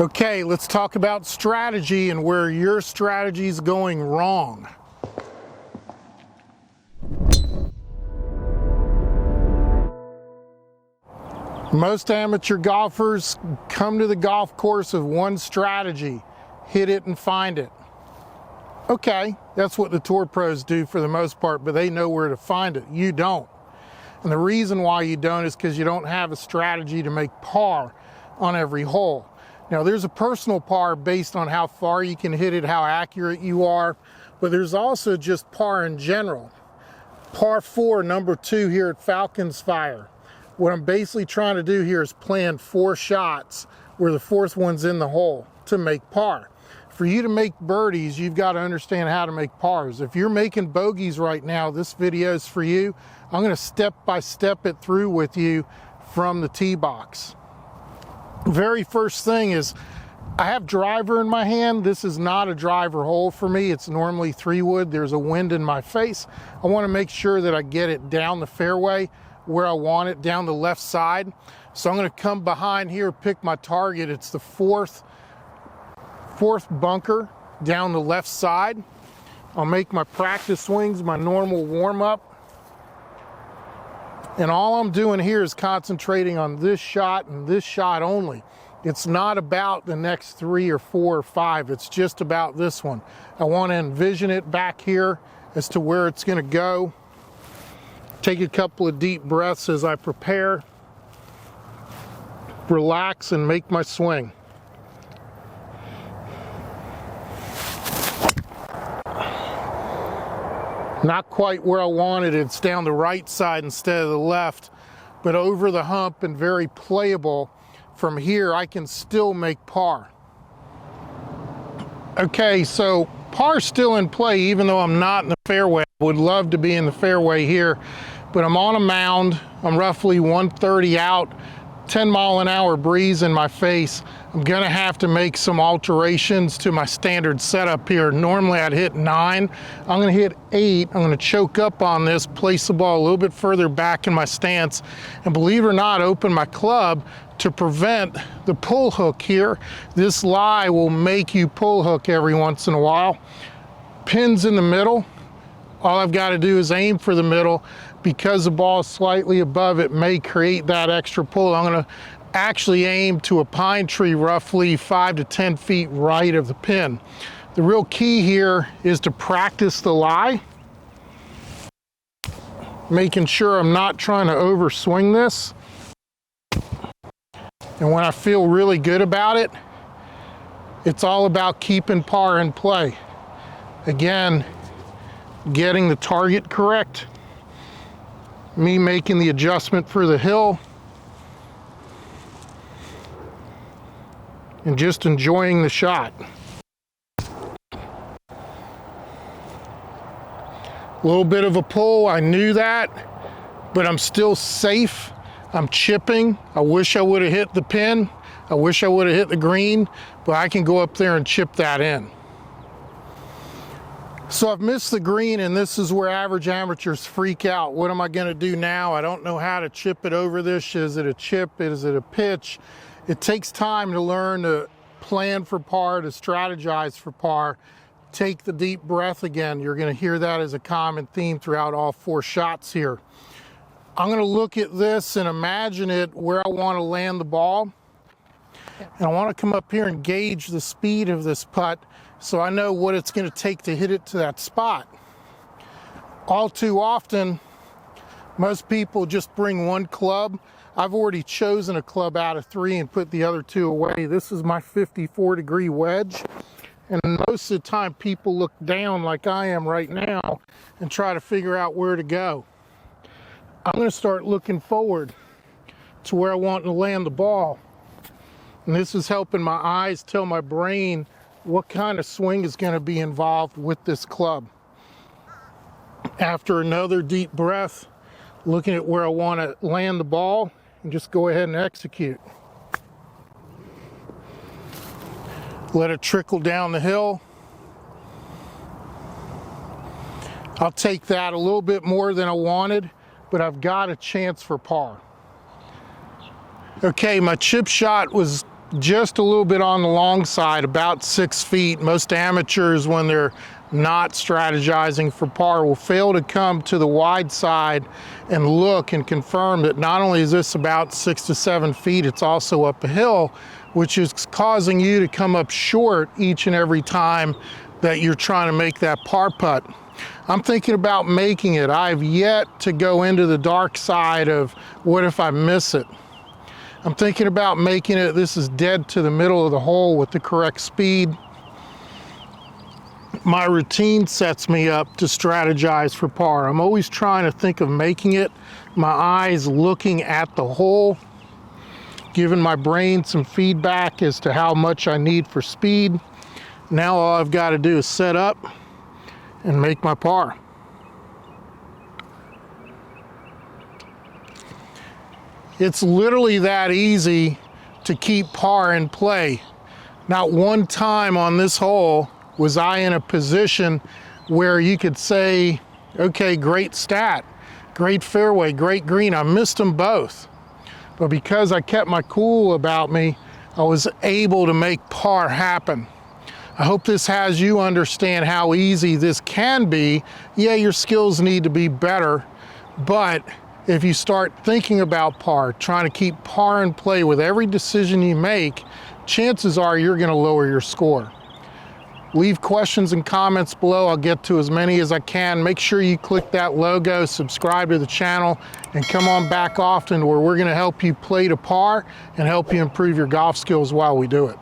Okay, let's talk about strategy and where your strategy is going wrong. Most amateur golfers come to the golf course with one strategy: hit it and find it. Okay, that's what the tour pros do for the most part, but they know where to find it. You don't. And the reason why you don't is because you don't have a strategy to make par on every hole. Now, there's a personal par based on how far you can hit it, how accurate you are, but there's also just par in general. Par 4, number 2 here at Falcon's Fire. What I'm basically trying to do here is plan 4 shots where the 4th one's in the hole to make par. For you to make birdies, you've got to understand how to make pars. If you're making bogeys right now, this video is for you. I'm going to step by step it through with you from the tee box. Very first thing is, I have driver in my hand. This is not a driver hole for me. It's normally 3-wood. There's a wind in my face. I want to make sure that I get it down the fairway where I want it, down the left side. So I'm going to come behind here, pick my target. It's the fourth bunker down the left side. I'll make my practice swings, my normal warm-up. And all I'm doing here is concentrating on this shot and this shot only. It's not about the next 3 or 4 or 5. It's just about this one. I want to envision it back here as to where it's going to go. Take a couple of deep breaths as I prepare. Relax and make my swing. Not quite where I wanted it. It's down the right side instead of the left, but over the hump and very playable. From here, I can still make par. Okay, so par's still in play even though I'm not in the fairway. I would love to be in the fairway here, but I'm on a mound. I'm roughly 130 out, 10-mile-an-hour breeze in my face. I'm gonna have to make some alterations to my standard setup here. Normally I'd hit 9. I'm gonna hit 8. I'm gonna choke up on this, place the ball a little bit further back in my stance, and believe it or not, open my club to prevent the pull hook here. This lie will make you pull hook every once in a while. Pins in the middle. All I've got to do is aim for the middle. Because the ball is slightly above, it may create that extra pull. I'm going to actually aim to a pine tree roughly 5 to 10 feet right of the pin. The real key here is to practice the lie, making sure I'm not trying to overswing this. And when I feel really good about it, it's all about keeping par in play. Again, getting the target correct, me making the adjustment for the hill, and just enjoying the shot. A little bit of a pull, I knew that, but I'm still safe. I'm chipping. I wish I would have hit the pin. I wish I would have hit the green, but I can go up there and chip that in. So I've missed the green, and this is where average amateurs freak out. What am I going to do now? I don't know how to chip it over this. Is it a chip? Is it a pitch? It takes time to learn to plan for par, to strategize for par. Take the deep breath again. You're going to hear that as a common theme throughout all 4 shots here. I'm going to look at this and imagine it where I want to land the ball. And I want to come up here and gauge the speed of this putt so I know what it's going to take to hit it to that spot. All too often, most people just bring one club. I've already chosen a club out of 3 and put the other 2 away. This is my 54-degree wedge. And most of the time, people look down like I am right now and try to figure out where to go. I'm going to start looking forward to where I want to land the ball. And this is helping my eyes tell my brain what kind of swing is going to be involved with this club. After another deep breath, looking at where I want to land the ball, and just go ahead and execute. Let it trickle down the hill. I'll take that a little bit more than I wanted, but I've got a chance for par. Okay, my chip shot was just a little bit on the long side, about 6 feet. Most amateurs, when they're not strategizing for par, will fail to come to the wide side and look and confirm that not only is this about 6 to 7 feet, it's also up a hill, which is causing you to come up short each and every time that you're trying to make that par putt. I'm thinking about making it. I've yet to go into the dark side of what if I miss it. I'm thinking about making it. This is dead to the middle of the hole with the correct speed. My routine sets me up to strategize for par. I'm always trying to think of making it, my eyes looking at the hole, giving my brain some feedback as to how much I need for speed. Now all I've got to do is set up and make my par. It's literally that easy to keep par in play. Not one time on this hole was I in a position where you could say, okay, great stat, great fairway, great green. I missed them both. But because I kept my cool about me, I was able to make par happen. I hope this has you understand how easy this can be. Yeah, your skills need to be better, but if you start thinking about par, trying to keep par in play with every decision you make, chances are you're going to lower your score. Leave questions and comments below. I'll get to as many as I can. Make sure you click that logo, subscribe to the channel, and come on back often where we're going to help you play to par and help you improve your golf skills while we do it.